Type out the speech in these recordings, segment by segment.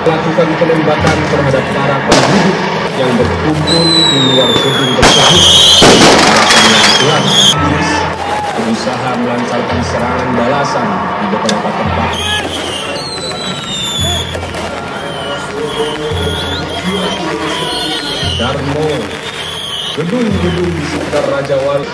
melakukan penembakan terhadap para penduduk yang berkumpul di luar gedung tersebut. Berusaha melancarkan serangan balasan di beberapa tempat. Darmo, gedung-gedung di sekitar Raja Wali.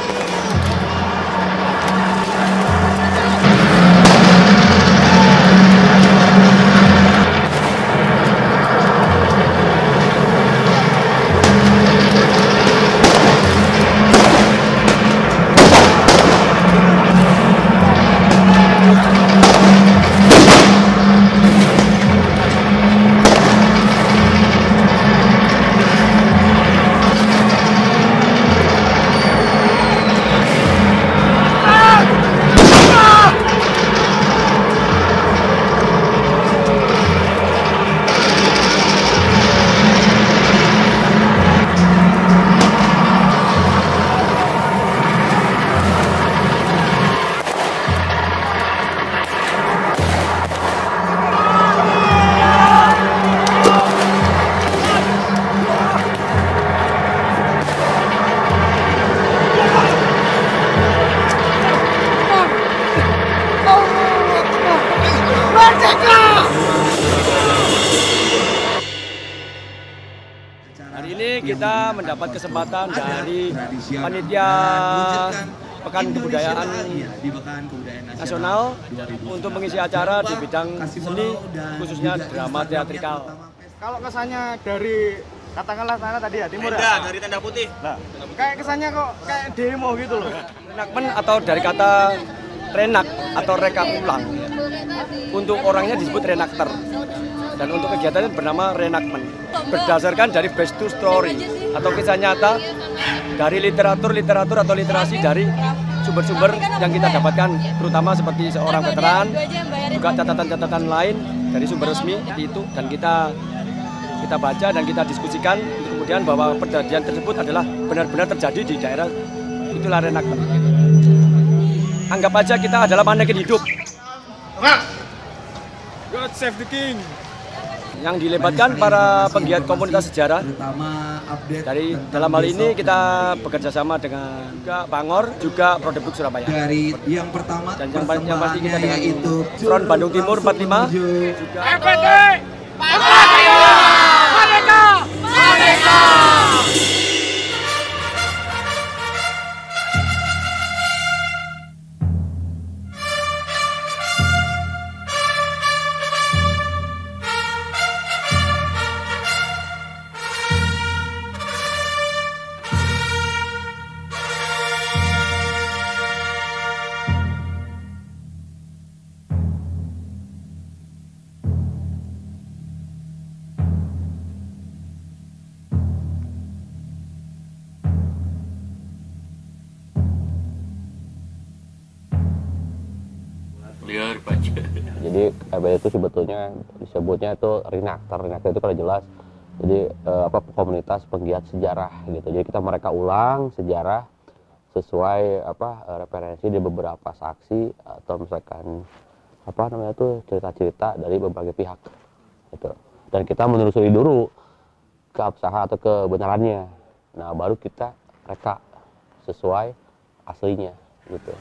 Hari ini kita mendapat kesempatan dari panitia Pekan Kebudayaan Nasional untuk mengisi acara di bidang seni, khususnya drama teatrikal. Kalau kesannya dari katakanlah sana tadi ya timur ya? Dari Tenda Putih. Nah, kayak kesannya kok kayak demo gitu loh. Reenactment atau dari kata renak atau reka ulang. Untuk orangnya disebut reenactor. Dan untuk kegiatannya bernama reenactment. Berdasarkan dari based to story atau kisah nyata dari literatur atau literasi dari sumber-sumber yang kita dapatkan, terutama seperti seorang veteran, juga catatan-catatan lain dari sumber resmi itu, dan kita baca dan kita diskusikan kemudian bahwa perjanjian tersebut adalah benar-benar terjadi di daerah, itulah reenactment. Anggap aja kita adalah manekin hidup. God save the king. Yang dilebatkan para penggiat komunitas sejarah. Dari dalam hal ini kita bekerja sama dengan juga Bangor, juga Prodebuk Surabaya. Dari yang pertama dan yang pasti kita dengan Front Bandung Timur 45 juga EPT Merdeka! Merdeka! Merdeka! Jadi EBD itu sebetulnya disebutnya itu reenactor itu pada jelas. Jadi komunitas penggiat sejarah gitu. Jadi kita mereka ulang sejarah sesuai referensi di beberapa saksi atau misalkan cerita-cerita dari berbagai pihak gitu. Dan kita menelusuri dulu keabsahan atau kebenarannya. Nah, baru kita reka sesuai aslinya gitu.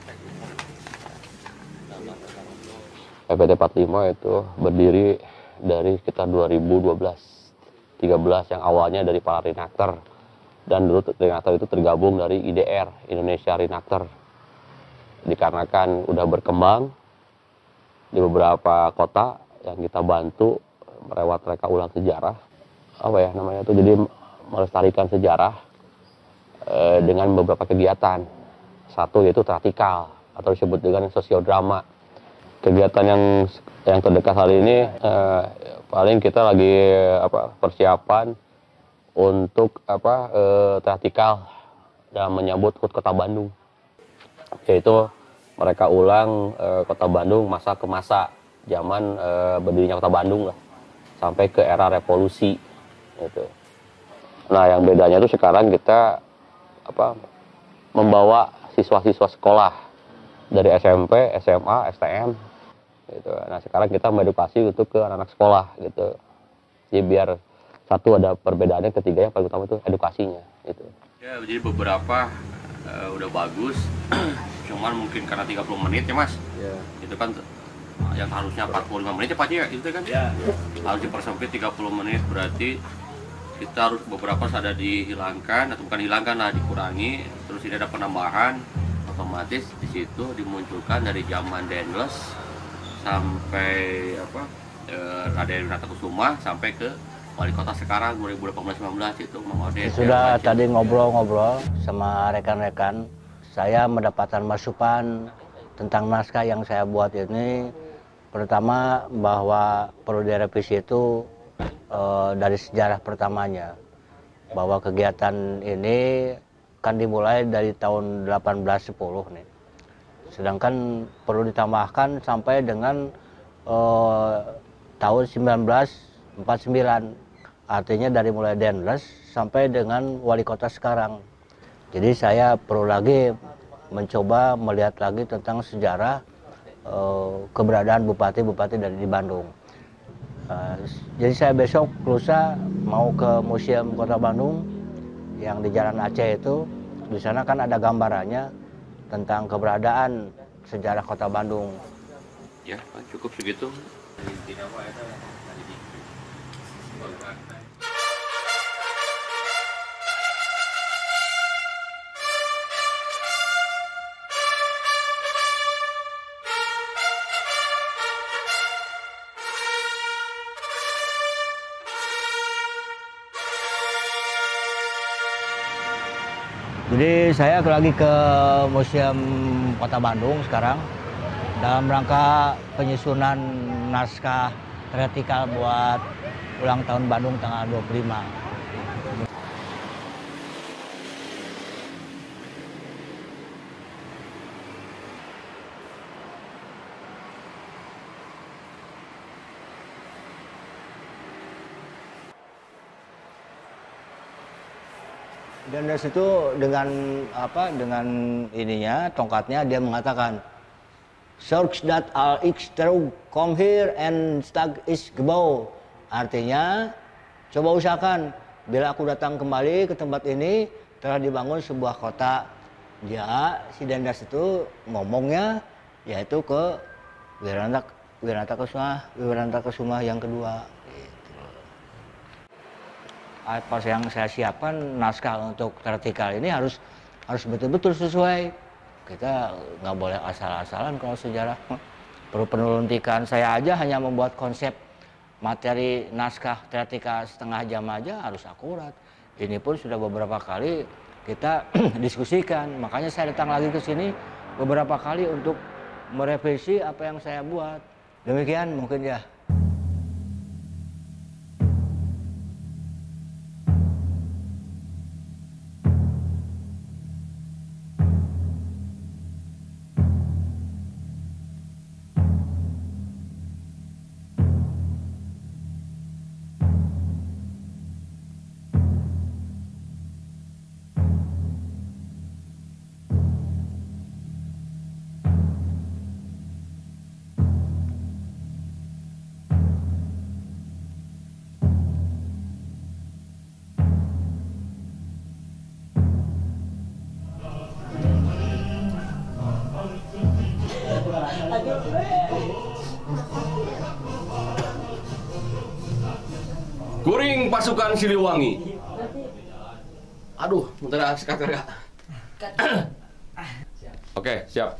EPT 45 itu berdiri dari sekitar 2012-13 yang awalnya dari para reenactor, dan dulu reenactor itu tergabung dari IDR, Indonesia Reenactor, dikarenakan udah berkembang di beberapa kota yang kita bantu melewat reka ulang sejarah jadi melestarikan sejarah dengan beberapa kegiatan. Satu yaitu teatrikal atau disebut dengan sosiodrama. Kegiatan yang terdekat hari ini paling kita lagi persiapan untuk teatrikal dalam menyambut HUT Kota Bandung, yaitu mereka ulang Kota Bandung masa ke masa, zaman berdirinya Kota Bandung lah, sampai ke era revolusi gitu. Nah, yang bedanya itu sekarang kita membawa siswa-siswa sekolah dari SMP, SMA, STM gitu. Nah, sekarang kita mengedukasi untuk ke anak-anak sekolah gitu. Jadi biar satu ada perbedaannya, ketiga yang paling utama itu edukasinya gitu. Ya, jadi beberapa udah bagus, cuman mungkin karena 30 menit ya Mas. Ya. Itu kan yang harusnya 45 menit ya Pak ya, itu kan. Ya. Harus dipersempit 30 menit, berarti kita harus beberapa ada dihilangkan atau bukan hilangkan lah, dikurangi, terus ini ada penambahan, otomatis di situ dimunculkan dari zaman Dendles sampai Raden Winatakusuma sampai ke wali kota sekarang 2018-19 itu Mang Odet. Sudah tadi ngobrol-ngobrol sama rekan-rekan, saya mendapatkan masukan tentang naskah yang saya buat ini. Pertama, bahwa perlu direvisi itu dari sejarah pertamanya, bahwa kegiatan ini kan dimulai dari tahun 1810 nih, sedangkan perlu ditambahkan sampai dengan tahun 1949, artinya dari mulai Dendles sampai dengan wali kota sekarang. Jadi saya perlu lagi mencoba melihat lagi tentang sejarah keberadaan bupati-bupati dari di Bandung. Jadi saya besok lusa mau ke Museum Kota Bandung yang di Jalan Aceh itu. Di sana kan ada gambarannya tentang keberadaan sejarah Kota Bandung. Ya, cukup segitu. Jadi saya lagi ke Museum Kota Bandung sekarang dalam rangka penyusunan naskah teatrikal buat ulang tahun Bandung tanggal 25. Dan dari situ dengan ininya, tongkatnya dia mengatakan, "Search that all is true, come here and stag is gebau." Artinya, coba usahakan bila aku datang kembali ke tempat ini telah dibangun sebuah kota. Dia si Dendles itu ngomongnya yaitu ke Wirantakusuma yang kedua. Apa yang saya siapkan naskah untuk teatrikal ini harus betul-betul sesuai. Kita nggak boleh asal-asalan kalau sejarah. Perlu penyuntikan. Saya aja hanya membuat konsep materi naskah teatrikal setengah jam aja harus akurat. Ini pun sudah beberapa kali kita diskusikan. Makanya saya datang lagi ke sini beberapa kali untuk merevisi apa yang saya buat. Demikian mungkin ya. Kuring pasukan Siliwangi. Aduh, bentar sekat ya. Oke, siap.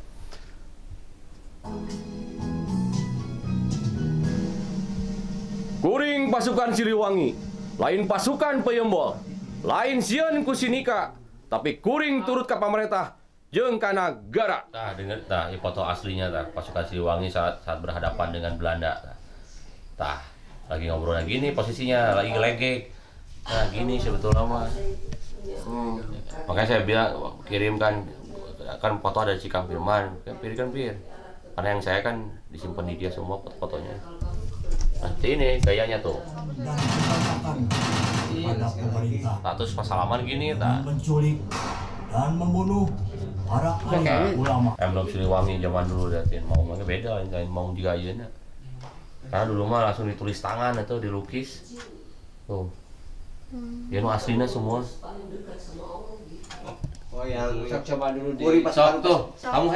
Kuring pasukan Siliwangi, lain pasukan Peyembol, lain sieun ku sinika, tapi kuring turut ka pamarentah jeung ka nagara. Tah, denger tah, foto aslinya tah, pasukan Siliwangi saat berhadapan dengan Belanda. Tah, lagi ngobrol lagi nih posisinya, lagi gelegek. Nah, gini sebetulnya mah. Makanya saya bilang kirimkan kan foto ada Cikang Firman, kan Pir. Karena yang saya kan disimpan di dia semua foto-fotonya. Nah, ini gayanya tuh. Status pas salaman gini tak. Menculik dan membunuh para ulama. Emblem Siliwangi zaman dulu liatin mau beda, mau juga ayeuna. Karena dulu mah langsung ditulis tangan atau dilukis. Tuh. Ya nu aslinya semua. Oh yang coba dulu di Sok tuh, kamu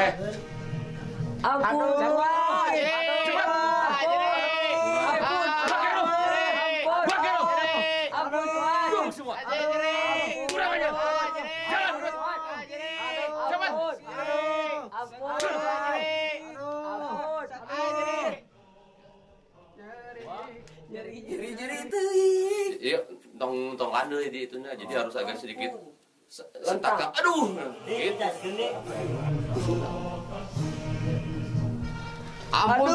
Iya, tong ada di itunya, jadi harus agak sedikit sentak. Aduh, gitu. Ampun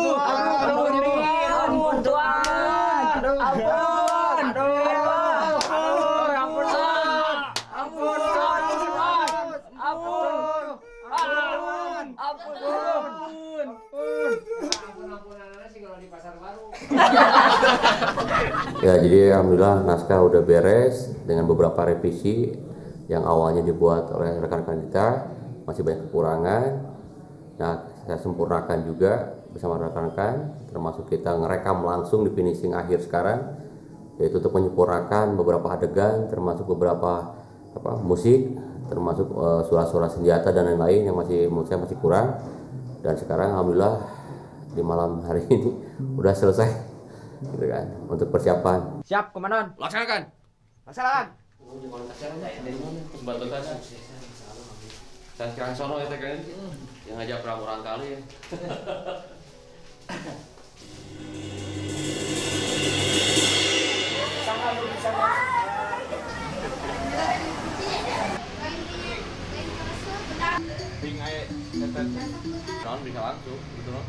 Ya, jadi alhamdulillah naskah udah beres dengan beberapa revisi yang awalnya dibuat oleh rekan-rekan kita, masih banyak kekurangan. Nah, saya sempurnakan juga bersama rekan-rekan, termasuk kita ngerekam langsung di finishing akhir sekarang, yaitu untuk menyempurnakan beberapa adegan, termasuk beberapa musik, termasuk suara-suara senjata dan lain-lain yang menurut saya masih kurang. Dan sekarang alhamdulillah di malam hari ini udah selesai, gitu kan, untuk persiapan. Siap, komandan. Laksanakan. Laksanakan. Saya sekarang sono ya kan, yang ngajak perang kali ya. Bing ae tetet. Non bisa langsung, gitu loh.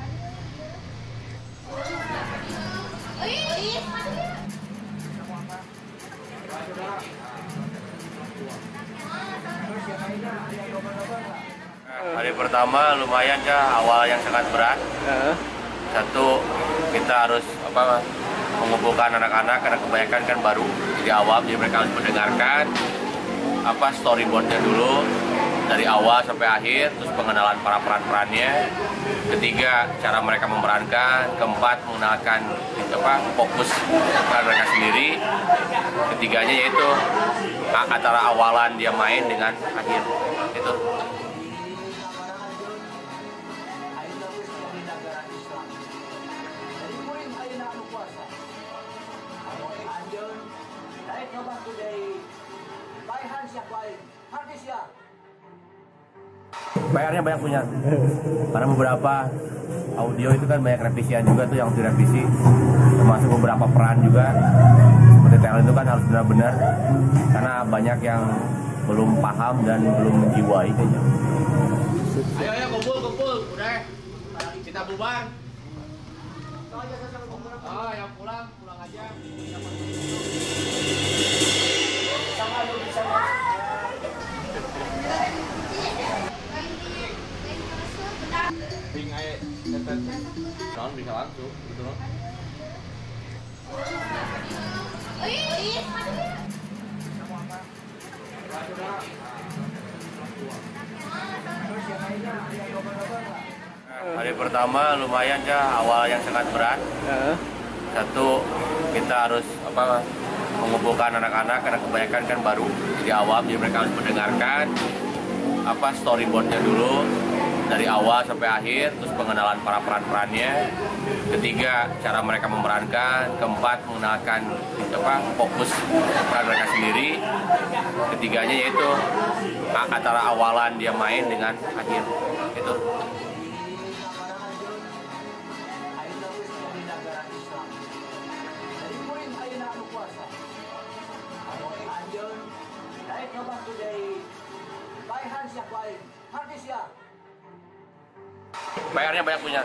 Hari pertama lumayan ya, awal yang sangat berat. Satu, kita harus mengumpulkan anak-anak karena kebanyakan kan baru di awam, jadi mereka harus mendengarkan storyboardnya dulu dari awal sampai akhir, terus pengenalan para peran-perannya. Ketiga, cara mereka memerankan. Keempat, mengenalkan fokus peran mereka sendiri. Ketiganya yaitu antara awalan dia main dengan akhir itu. PR-nya banyak punya, karena beberapa audio itu kan banyak revisian juga tuh yang direvisi, termasuk beberapa peran juga. Seperti talent itu kan harus benar-benar, karena banyak yang belum paham dan belum menjiwai kayaknya. Ayo kumpul, udah kita bubar. Oh, yang pulang aja. Bing ae tetet. Non bisa langsung, gitu loh. Hari pertama lumayan ya, awal yang sangat berat. Satu, kita harus mengumpulkan anak-anak karena kebanyakan kan baru di awam, jadi mereka harus mendengarkan storyboardnya dulu dari awal sampai akhir, terus pengenalan para peran-perannya. Ketiga, cara mereka memerankan. Keempat, mengenalkan fokus peran mereka sendiri. Ketiganya yaitu antara awalan dia main dengan akhir itu. PR-nya banyak punya,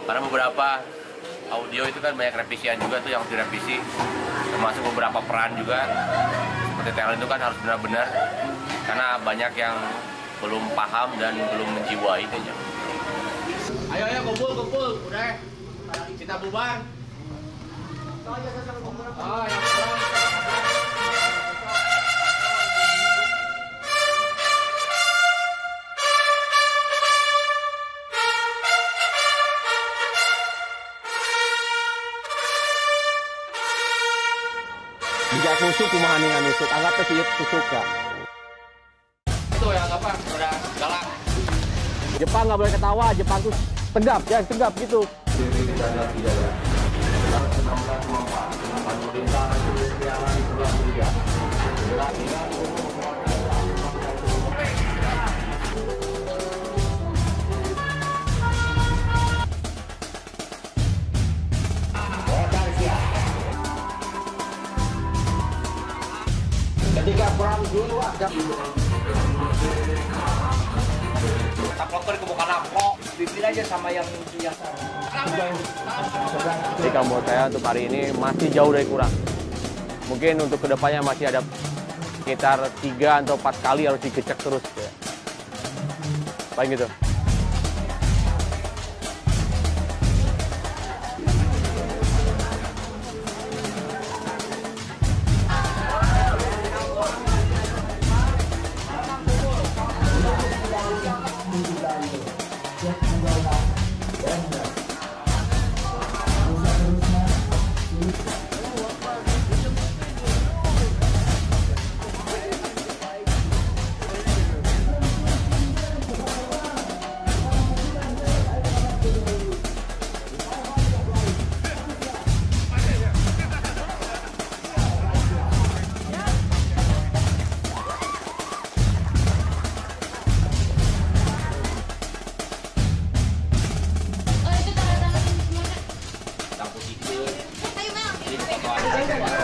karena beberapa audio itu kan banyak revisian juga tuh yang direvisi, termasuk beberapa peran juga. Seperti talent itu kan harus benar-benar, karena banyak yang belum paham dan belum menjiwai kayaknya. Ayo kumpul, udah kita bubar. Oh, yang pulang. Jika nusuk kumaha nih nusuk, anggap teh ieu tusuk ka. Itu yang apa? Udah galak. Jepang nggak boleh ketawa, Jepang tuh tegap, ya tegap gitu. Diri dan pidana. 1924, pemerintah Indonesia telah meninggal. Ketika perang dulu ada taploker ke bukan lampok, bibir aja sama yang Jadi kalau menurut saya untuk hari ini masih jauh dari kurang. Mungkin untuk kedepannya masih ada sekitar 3 atau 4 kali harus dikecek terus. Ya. Paling gitu.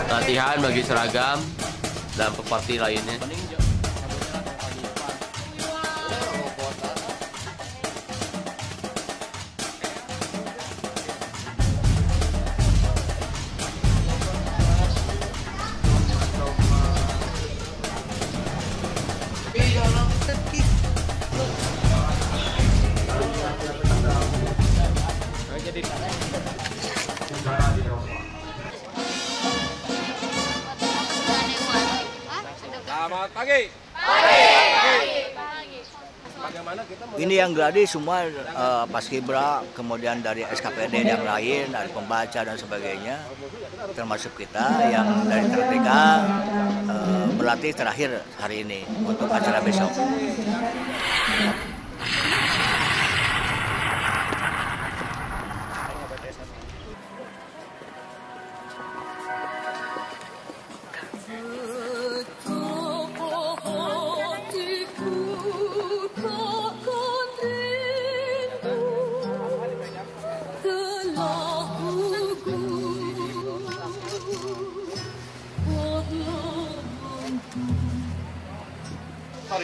Latihan bagi seragam dan peparti lainnya. Selamat pagi. ini yang gladi semua paskibra, kemudian dari SKPD yang lain, dari pembaca dan sebagainya, termasuk kita yang dari TRTK berlatih terakhir hari ini untuk acara besok.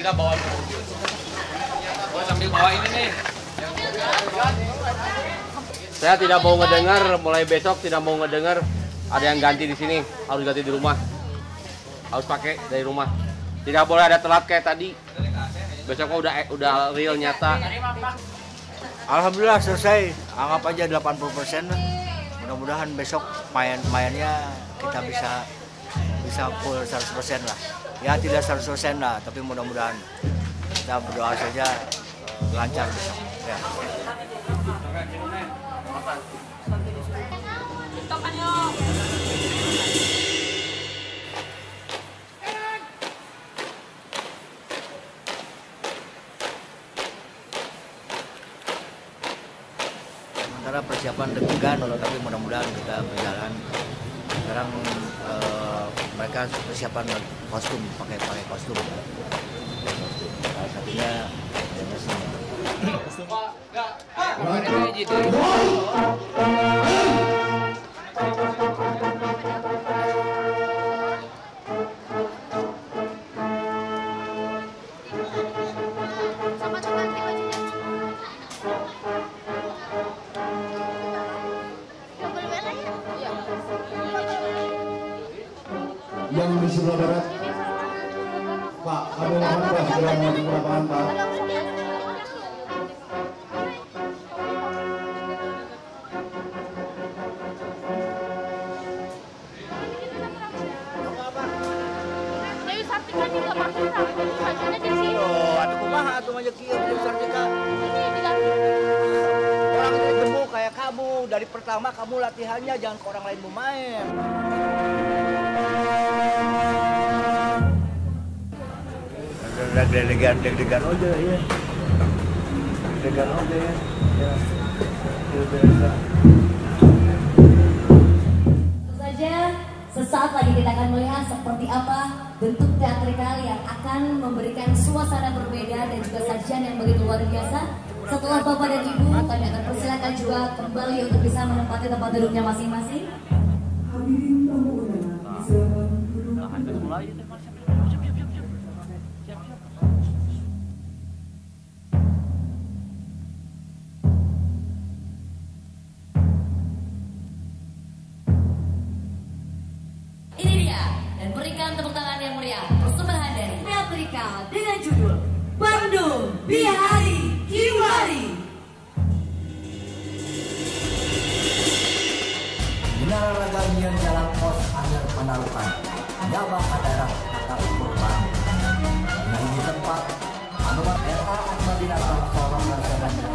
Tidak bawa mobil. Gua sambil bawa ini nih. Saya tidak mau ngedengar, mulai besok tidak mau ngedengar ada yang ganti di sini, harus ganti di rumah. Harus pakai dari rumah. Tidak boleh ada telat kayak tadi. Besok udah real nyata. Alhamdulillah selesai, anggap aja 80%. Mudah-mudahan besok mainnya kita bisa full 100% lah. Ya tidak 100% lah, tapi mudah-mudahan kita berdoa saja lancar besok. Ya. Sementara persiapan deg-degan, tapi mudah-mudahan kita berjalan. Sekarang mereka persiapan kostum, pakai kostum. Salah satunya yang di sebelah barat, Pak, kami mohon Pak segera menuju ke lapangan Pak. Dewi Sartika juga masuk bajunya di sini. oh, atuh kumaha atuh mah kieu Dewi Sartika. Ini diganti. Orang dari gemuk kayak kamu, dari pertama kamu latihannya jangan ke orang lain mau main. Deg-degan aja ya. Deg-degan aja ya. Biasa. Tentu saja sesaat lagi kita akan melihat seperti apa bentuk teatrikal yang akan memberikan suasana berbeda dan juga sajian yang begitu luar biasa. Setelah Bapak dan Ibu, kami akan persilakan juga kembali untuk bisa menempati tempat duduknya masing-masing. Hadirin tamu undangan, silakan duduk. Ini dia, dan berikan tepuk tangan yang meriah persembahan dari teatrikal dengan judul Bandung Bihari Kiwari. Menara ragamian jalan pos Anyar Panarukan, Nyabang daerah Akar Kurban. Nah ini tempat Anuman RA Atma Binatang Sorong dan Sebandra.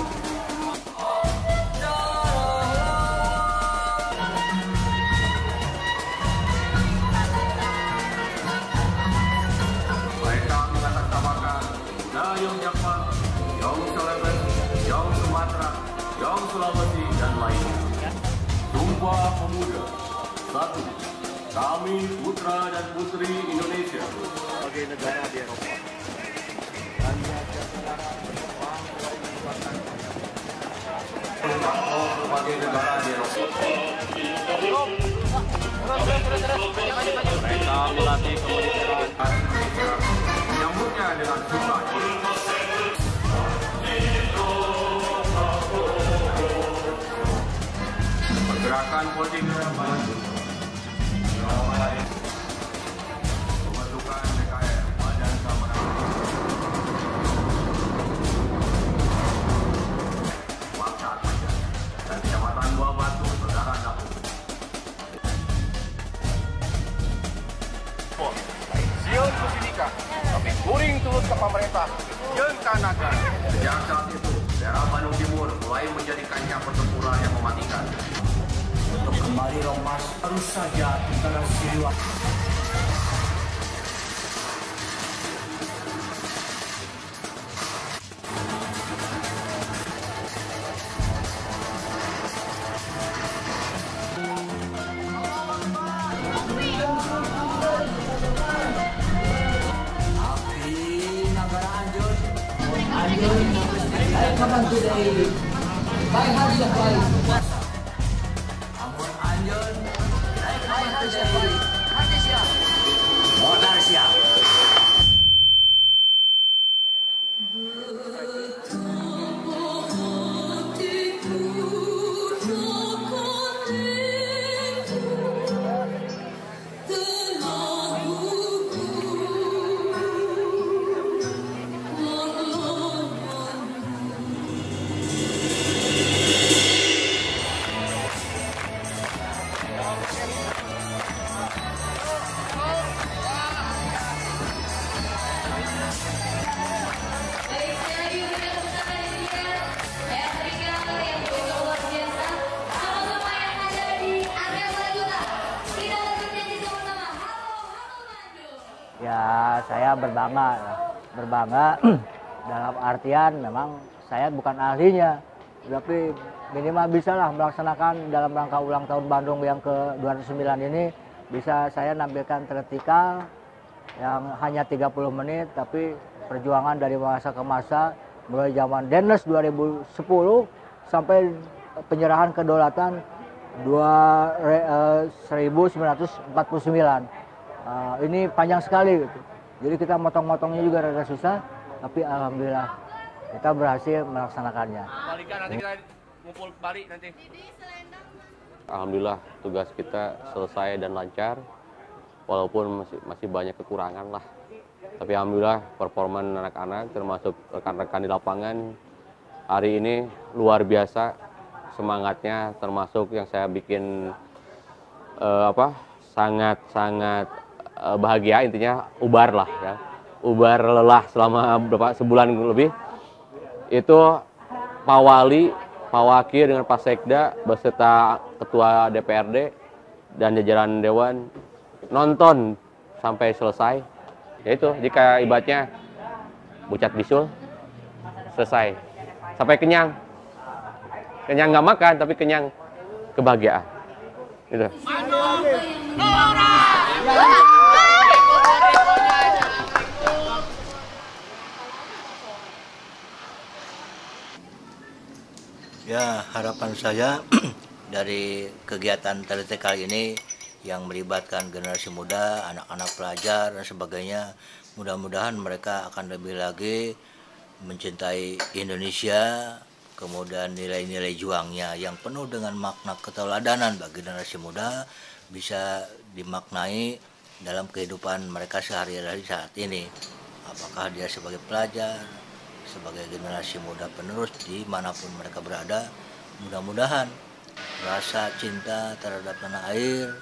Mereka mengatasnamakan Dayung Jepang, Yong Sulawesi, Yong Sumatera, Yong Sulawesi, dan lainnya. Sumpah Pemuda. 1. Kami putra dan putri Indonesia. Sebagai negara di Eropa. Sebagai negara di Eropa. Mereka melatih kemiliteran Indonesia, menyambutnya dengan sukacita. Pergerakan politik pembentukan PKR Badan Keamanan Wakil Rakyat dan Kecamatan Buah Batu, Saudara Dahulu. Sion kusinika, tapi kuring turut ke pemerintah jeung ka nagara. Sejak saat itu, daerah Bandung Timur mulai menjadi kancah pertempuran yang mematikan. Untuk kembali Romas terus saja antara Siliwangi. Api Nagara Anjur. Kapan sudah ini? Baik hati yang baik. Ampun Anjur. Baik hati yang baik. Hati siap. Modal siap. Ya, saya berbangga dalam artian memang saya bukan ahlinya, tapi minimal bisa lah melaksanakan dalam rangka ulang tahun Bandung yang ke-209 ini, bisa saya nampilkan teatrikal yang hanya 30 menit, tapi perjuangan dari masa ke masa, mulai zaman Denles 2010 sampai penyerahan kedaulatan 1949. Ini panjang sekali gitu. Jadi kita motong-motongnya juga rada susah, tapi alhamdulillah kita berhasil melaksanakannya. Nanti kita ngumpul kembali nanti. Alhamdulillah tugas kita selesai dan lancar, walaupun masih banyak kekurangan lah. Tapi alhamdulillah performa anak-anak termasuk rekan-rekan di lapangan hari ini luar biasa semangatnya, termasuk yang saya bikin sangat bahagia, intinya ubar lah ya, ubar lelah selama sebulan lebih. Itu Pak Wali, Pak Wakil dengan Pak Sekda beserta Ketua DPRD dan jajaran Dewan nonton sampai selesai. Yaitu jika ibaratnya bucat bisul selesai sampai kenyang. Kenyang nggak makan tapi kenyang kebahagiaan. Gitu. Ya, harapan saya dari kegiatan TLT kali ini yang melibatkan generasi muda, anak-anak pelajar dan sebagainya, mudah-mudahan mereka akan lebih lagi mencintai Indonesia, kemudian nilai-nilai juangnya yang penuh dengan makna keteladanan bagi generasi muda bisa dimaknai dalam kehidupan mereka sehari-hari saat ini. Apakah dia sebagai pelajar, sebagai generasi muda penerus dimanapun mereka berada, mudah-mudahan rasa cinta terhadap tanah air,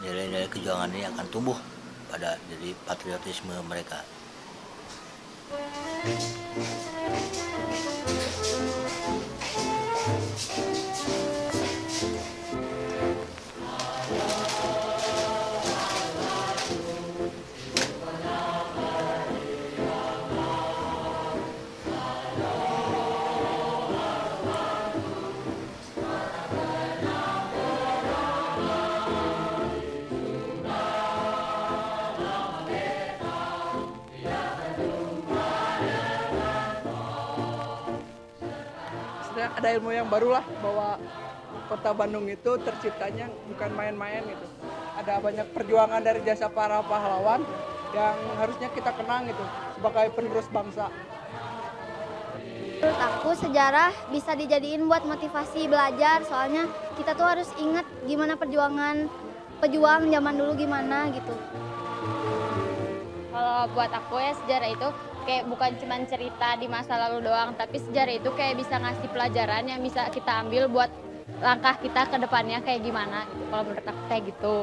nilai-nilai kejuangan ini akan tumbuh pada diri patriotisme mereka. Ada ilmu yang baru lah bahwa kota Bandung itu terciptanya bukan main-main gitu. Ada banyak perjuangan dari jasa para pahlawan yang harusnya kita kenang gitu sebagai penerus bangsa. Menurut aku sejarah bisa dijadiin buat motivasi belajar, soalnya kita tuh harus ingat gimana perjuangan pejuang zaman dulu gimana gitu. Kalau buat aku ya sejarah itu kayak bukan cuma cerita di masa lalu doang, tapi sejarah itu kayak bisa ngasih pelajaran yang bisa kita ambil buat langkah kita ke depannya kayak gimana gitu. Kalau menurut aku kayak gitu.